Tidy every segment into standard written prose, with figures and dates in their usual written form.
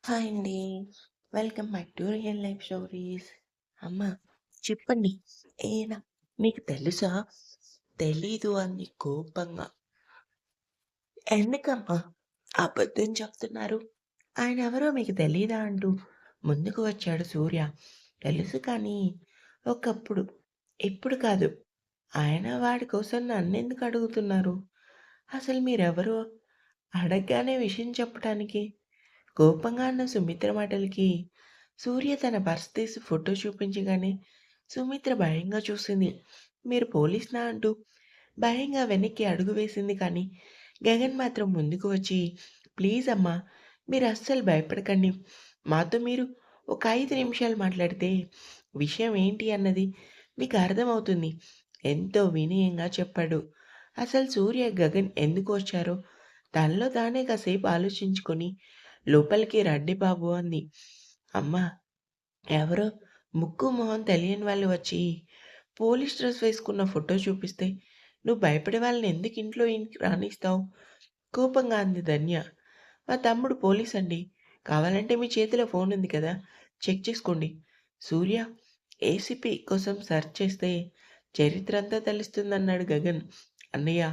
Hi అండి. Welcome back to real life stories. అమ్మ చెప్పండి. ఏనా మీకు తెలుసా? తెలీదు అంది కోపంగా. ఎందుకమ్మా అబద్ధం చెప్తున్నారు? ఆయనెవరో మీకు తెలీదా అంటూ ముందుకు వచ్చాడు సూర్య. తెలుసు కానీ ఒకప్పుడు, ఇప్పుడు కాదు. ఆయన వాడి కోసం నన్నెందుకు అడుగుతున్నారు? అసలు మీరెవరు? అడగగానే విషయం చెప్పటానికి. కోపంగా అన్న సుమిత్ర మాటలకి సూర్య తన పర్స్ తీసి ఫోటో చూపించగానే సుమిత్ర భయంగా చూసింది. మీరు పోలీస్‌నా అంటూ భయంగా వెనక్కి అడుగు వేసింది కానీ గగన్ మాత్రం ముందుకు వచ్చి ప్లీజ్ అమ్మా మీరు అస్సలు భయపడకండి. మాతో మీరు ఒక 5 నిమిషాలు మాట్లాడితే విషయం ఏంటి అన్నది మీకు అర్థమవుతుంది. ఎంతో వినయంగా చెప్పాడు. అసలు సూర్య, గగన్ ఎందుకు వచ్చారో తనలో తానే కాసేపు ఆలోచించుకొని లోపలికి రండి బాబు అంది. అమ్మా ఎవరో ముక్కు మొహం తెలియని వాళ్ళు వచ్చి పోలీస్ డ్రెస్ వేసుకున్న ఫోటో చూపిస్తే నువ్వు భయపడే వాళ్ళని ఎందుకు ఇంటికి రానిస్తావు? కోపంగా అంది ధన్య. మా తమ్ముడు పోలీస్ అండి. కావాలంటే మీ చేతిలో ఫోన్ ఉంది కదా! చెక్ చేసుకోండి. సూర్య ఏసీపీ కోసం సెర్చ్ చేస్తే చరిత్ర అంతా తెలుస్తుందన్నాడు గగన్. అన్నయ్య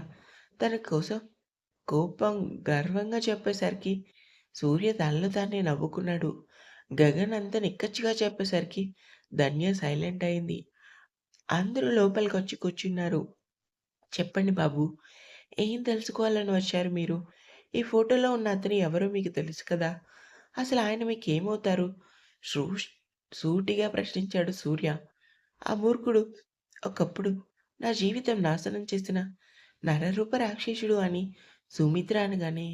తన కోసం కోపం గర్వంగా చెప్పేసరికి సూర్య తనలో తానే నవ్వుకున్నాడు. గగన్ అంత నిక్కచ్చిగా చెప్పేసరికి ధన్య సైలెంట్ అయింది. అందరూ లోపలికొచ్చి కూర్చున్నారు. చెప్పండి బాబు. ఏం తెలుసుకోవాలని వచ్చారు మీరు? ఈ ఫోటోలో ఉన్న అతను ఎవరో మీకు తెలుసు కదా! అసలు ఆయన మీకేమవుతారు? శృష్ సూటిగా ప్రశ్నించాడు సూర్య. ఆ మూర్ఖుడు ఒకప్పుడు నా జీవితం నాశనం చేసిన నరరూప రాక్షసుడు అని సుమిత్ర అనగానే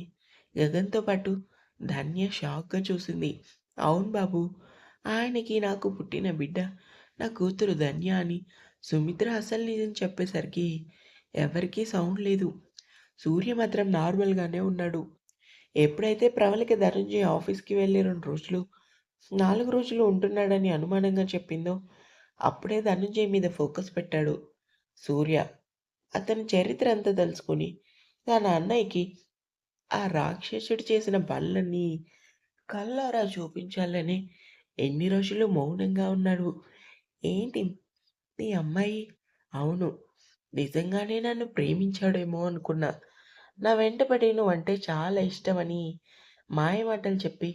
గగన్‌తో పాటు ధన్య షాక్‌గా చూసింది. అవును బాబు. ఆయనకి నాకు పుట్టిన బిడ్డ నా కూతురు ధన్య అని సుమిత్ర అసలు నిజం చెప్పేసరికి ఎవరికీ సౌండ్ లేదు. సూర్య మాత్రం నార్మల్‌గానే ఉన్నాడు. ఎప్పుడైతే ప్రవళిక ధనంజయ్ ఆఫీస్‌కి వెళ్లి 2 రోజులు, 4 రోజులు ఉంటున్నాడని అనుమానంగా చెప్పిందో అప్పుడే ధనంజయ్ మీద ఫోకస్ పెట్టాడు సూర్య. అతని చరిత్ర అంతా తెలుసుకొని తన అన్నయ్యకి ఆ రాక్షసుడు చేసిన పనులన్నీ కళ్ళారా చూపించాలని ఎన్ని రోజులు మౌనంగా ఉన్నాడు. ఏంటి మీ అమ్మాయి? అవును. నిజంగానే నన్ను ప్రేమించాడేమో అనుకున్నా. నా వెంటపడి నువ్వంటే చాలా ఇష్టమని మాయమాటలు చెప్పి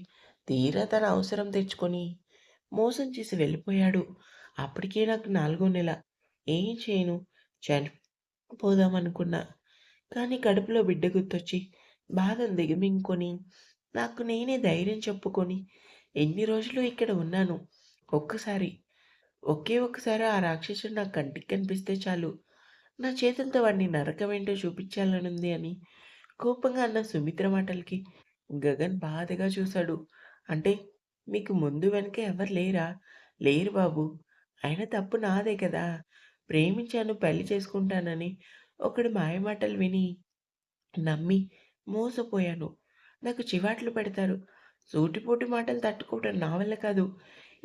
తీరా తన అవసరం తెచ్చుకొని మోసం చేసి వెళ్ళిపోయాడు. అప్పటికే నాకు 4 నెల. ఏం చేయను? చనిపోదామనుకున్నా. కానీ కడుపులో బిడ్డ గుర్తొచ్చి బాధను దిగమింగుకొని నాకు నేనే ధైర్యం చెప్పుకొని ఎన్ని రోజులు ఇక్కడ ఉన్నాను. ఒక్కసారి ఒకే ఒక్కసారి ఆ రాక్షసుడు నా కంటికి కనిపిస్తే చాలు. నా చేతులతో వాడిని నరకమేంటో చూపించాలనుంది అని కోపంగా అన్న సుమిత్ర మాటలకి గగన్ బాధగా చూశాడు. అంటే మీకు ముందు వెనక ఎవరు లేరా? లేరు బాబు. అయినా తప్పు నాదే కదా! ప్రేమించాను, పెళ్లి చేసుకుంటానని ఒకడి మాయమాటలు విని నమ్మి మోసపోయాను. నాకు చివాట్లు పెడతారు. సూటిపోటి మాటలు తట్టుకోవడం నా వల్ల కాదు.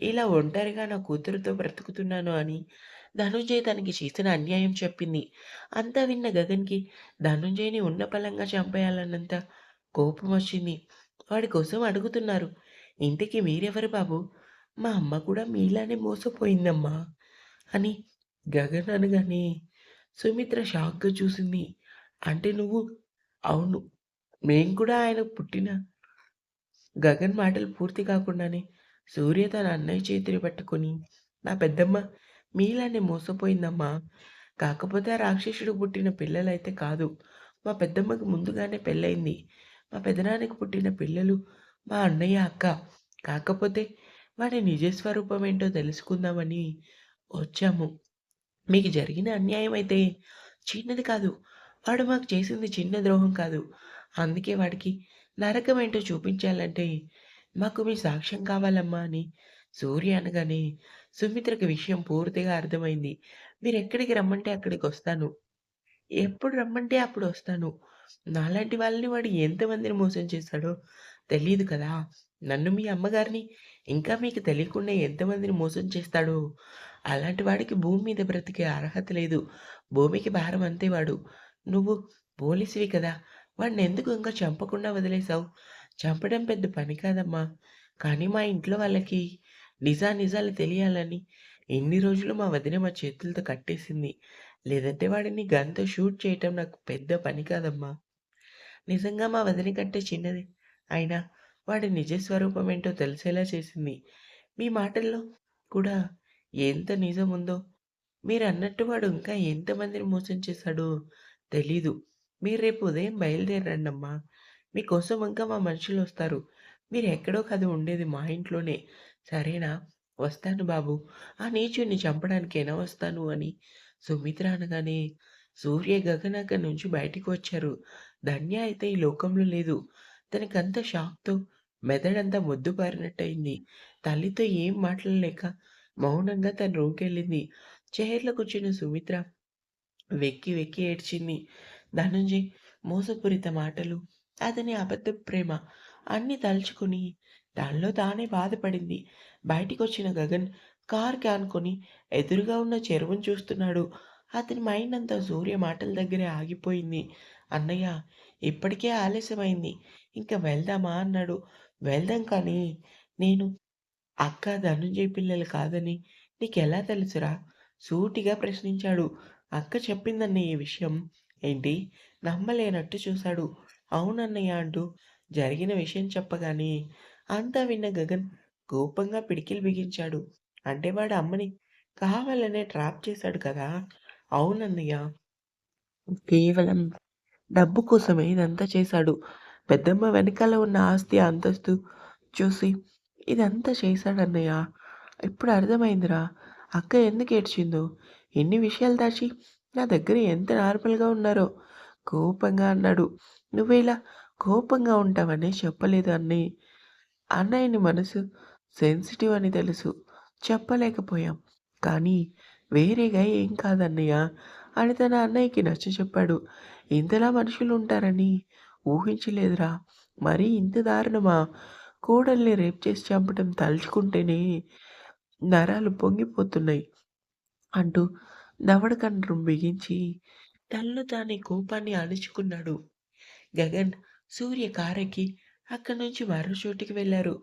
ఇలా ఒంటరిగా నా కూతురుతో బ్రతుకుతున్నాను అని ధనుంజయ్ తనకి చేసిన అన్యాయం చెప్పింది. అంతా విన్న గగన్‌కి ధనుంజయ్‌ని ఉన్నపళంగా చంపేయాలన్నంత కోపమొచ్చింది. వాడి కోసం అడుగుతున్నారు. ఇంతకీ మీరెవరు బాబు? మా అమ్మ కూడా మీలానే మోసపోయిందమ్మా అని గగన్ అనగానే సుమిత్ర షాక్‌గా చూసింది. అంటే నువ్వు అవును. మేము కూడా ఆయన పుట్టిన గగన్ మాటలు పూర్తి కాకుండానే సూర్య తన అన్నయ్య చేతిని పట్టుకొని, నా పెద్దమ్మ మీలానే మోసపోయిందమ్మా. కాకపోతే ఆ రాక్షసుడికి పుట్టిన పిల్లలైతే కాదు. మా పెద్దమ్మకి ముందుగానే పెళ్ళయింది. మా పెదనాన్నకి పుట్టిన పిల్లలు మా అన్నయ్య, అక్క. కాకపోతే వాడి నిజ స్వరూపం ఏంటో తెలుసుకుందామని వచ్చాము. మీకు జరిగిన అన్యాయం అయితే చిన్నది కాదు. వాడు మాకు చేసింది చిన్న ద్రోహం కాదు. అందుకే వాడికి నరకమేంటో చూపించాలంటే మాకు మీ సాక్ష్యం కావాలమ్మా అని సూర్య అనగానే సుమిత్రకి విషయం పూర్తిగా అర్థమైంది. మీరెక్కడికి రమ్మంటే అక్కడికొస్తాను. ఎప్పుడు రమ్మంటే అప్పుడొస్తాను. నాలాంటి వాళ్ళని వాడు ఎంతమందిని మోసం చేశాడో తెలీదు కదా! నన్ను మీ అమ్మగారిని ఇంకా మీకు తెలియకుండా ఎంతమందిని మోసం చేస్తాడో అలాంటి వాడికి భూమి మీద బ్రతికే అర్హత లేదు. భూమికి భారం అంతే వాడు. నువ్వు పోలీసువి కదా! వాడినెందుకు ఇంకా చంపకుండా వదిలేసావు? చంపడం పెద్ద పని కాదమ్మా! కానీ మా ఇంట్లో వాళ్ళకి నిజానిజాలు తెలియాలని ఇన్ని రోజులు మా వదిన మా చేతులతో కట్టేసింది. లేదంటే వాడిని గన్‌తో షూట్ చేయటం నాకు పెద్ద పని కాదమ్మా. నిజంగా మా వదిన కంటే చిన్నదే. అయినా వాడి నిజ స్వరూపం ఏంటో తెలిసేలా చేసింది. మీ మాటల్లో కూడా ఎంత నిజముందో మీరన్నట్టు వాడు ఇంకా ఎంతమందిని మోసం చేశాడో తెలీదు. మీరు రేపు ఉదయం బయలుదేరండమ్మా. మీకోసం ఇంకా మా మనుషులొస్తారు. మీరెక్కడో కాదు ఉండేది మా ఇంట్లోనే. సరేనా? వస్తాను బాబు. ఆ నీచుడిని చంపడానికైనా వస్తాను అని సుమిత్ర అనగానే సూర్య, గగన్ అక్కడి నుంచి బయటికి వచ్చారు. ధన్య అయితే ఈ లోకంలో లేదు. తనకంతా షాక్‌తో మెదడంతా మొద్దుబారినట్టయింది. తల్లితో ఏం మాట్లాడలేక మౌనంగా తన రూమ్‌కెళ్ళింది. చైర్‌లో కూర్చున్న సుమిత్ర వెక్కి వెక్కి ఏడ్చింది. ధనంజయ్ మోసపూరిత మాటలు, అతని అబద్ధపు ప్రేమ అన్నీ తలుచుకుని తనలో తానే బాధపడింది. బయటికొచ్చిన గగన్ కారుకి ఆనుకొని ఎదురుగా ఉన్న చెరువును చూస్తున్నాడు. అతని మైండ్ అంతా సూర్య మాటల దగ్గరే ఆగిపోయింది. "అన్నయ్య ఇప్పటికే ఆలస్యమైంది. ఇంక వెళ్దామా?" అన్నాడు. "వెళ్దాం కానీ నేను అక్క, ధనుంజయ్ పిల్లలు కాదని నీకెలా తెలుసురా?" సూటిగా ప్రశ్నించాడు. అక్క చెప్పిందన్నయ్య ఈ విషయం. ఏంటి? నమ్మలేనట్టు చూశాడు. అవునన్నయ్య అంటూ జరిగిన విషయం చెప్పగానే అంతా విన్న గగన్ కోపంగా పిడికిలి బిగించాడు. అంటే వాడు అమ్మని కావాలనే ట్రాప్ చేశాడు కదా! అవునన్నయ్య. కేవలం డబ్బు కోసమే ఇదంతా చేశాడు. పెద్దమ్మ వెనకాల ఉన్న ఆస్తి, అంతస్తు చూసి ఇదంతా చేశాడన్నయ్య. ఇప్పుడు అర్థమైందిరా! అక్క ఎందుకేడ్చిందో. ఎన్ని విషయాలు దాచి నా దగ్గర ఎంత నార్మల్‌గా ఉన్నారో కోపంగా అన్నాడు. నువ్విలా కోపంగా ఉంటావని చెప్పలేదు అన్నయ్య. అన్నయ్యని మనసు సెన్సిటివ్ అని తెలుసు. చెప్పలేకపోయాం. కానీ వేరేగా ఏం కాదన్నయ్య అని తన అన్నయ్యకి నచ్చచెప్పాడు. ఇంతలా మనుషులుంటారని ఊహించలేదురా! మరీ ఇంత దారుణమా? కోడల్ని రేప్ చేసి చంపటం తలుచుకుంటేనే నరాలు పొంగిపోతున్నాయి అంటూ దవడ కంఠం బిగించి తనలో తానే కోపాన్ని అణుచుకున్నాడు. గగన్, సూర్య కారెక్కి అక్కడి నుంచి మరో చోటికి వెళ్లారు.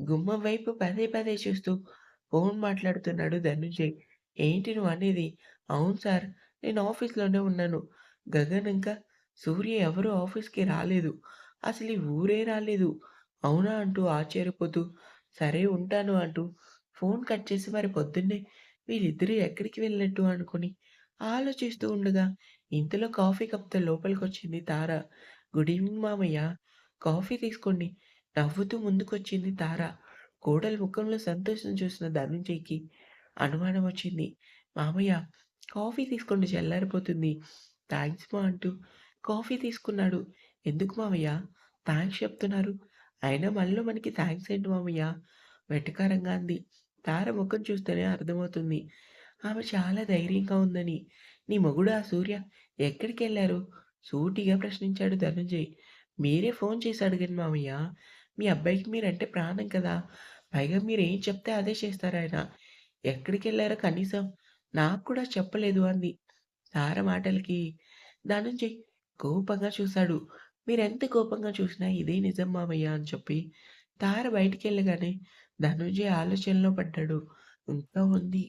గుమ్మం వైపు పదే పదే చూస్తూ ఫోన్ మాట్లాడుతున్నాడు ధనుంజయ్. ఏంటి నువ్వనేది? అవును సార్. నేను ఆఫీస్‌లోనే ఉన్నాను. గగన్ ఇంకా సూర్య ఎవరూ ఆఫీస్‌కి రాలేదు. అసలు ఈ ఊరే రాలేదు. అవునా అంటూ ఆశ్చర్యపోతూ సరే ఉంటాను అంటూ ఫోన్ కట్ చేసి మరి పొద్దున్నే వీళ్ళిద్దరూ ఎక్కడికి వెళ్ళినట్టు అనుకుని ఆలోచిస్తూ ఉండగా ఇంతలో కాఫీ కప్‌తో లోపలికొచ్చింది తార. గుడ్ ఈవినింగ్ మామయ్య. కాఫీ తీసుకోండి. నవ్వుతూ ముందుకొచ్చింది తార. కోడలి ముఖంలో సంతోషం చూసిన ధనుంజయ్‌కి అనుమానం వచ్చింది. మామయ్య కాఫీ తీసుకోండి చల్లారిపోతుంది. థాంక్స్ మా అంటూ కాఫీ తీసుకున్నాడు. ఎందుకు మామయ్య థాంక్స్ చెప్తున్నారు? అయినా మనలో మనకి థాంక్స్ ఏంటి మామయ్య? వెటకారంగా అంది. తార ముఖం చూస్తేనే అర్థమవుతుంది. ఆమె చాలా ధైర్యంగా ఉందని. నీ మొగుడు ఆ సూర్య ఎక్కడికెళ్లారు? సూటిగా ప్రశ్నించాడు ధనంజయ్. మీరే ఫోన్ చేసి అడగండి మామయ్య. మీ అబ్బాయికి మీరంటే ప్రాణం కదా! పైగా మీరేం చెప్తే అదే చేస్తారాయన. ఎక్కడికెళ్లారో కనీసం నాకు కూడా చెప్పలేదు అంది. తార మాటలకి ధనంజయ్ కోపంగా చూశాడు. మీరెంత కోపంగా చూసినా ఇదే నిజం మామయ్య అని చెప్పి తార బయటికెళ్ళగానే ధనుంజయ్ ఆలోచనలో పడ్డాడు. ఇంకా ఉంది.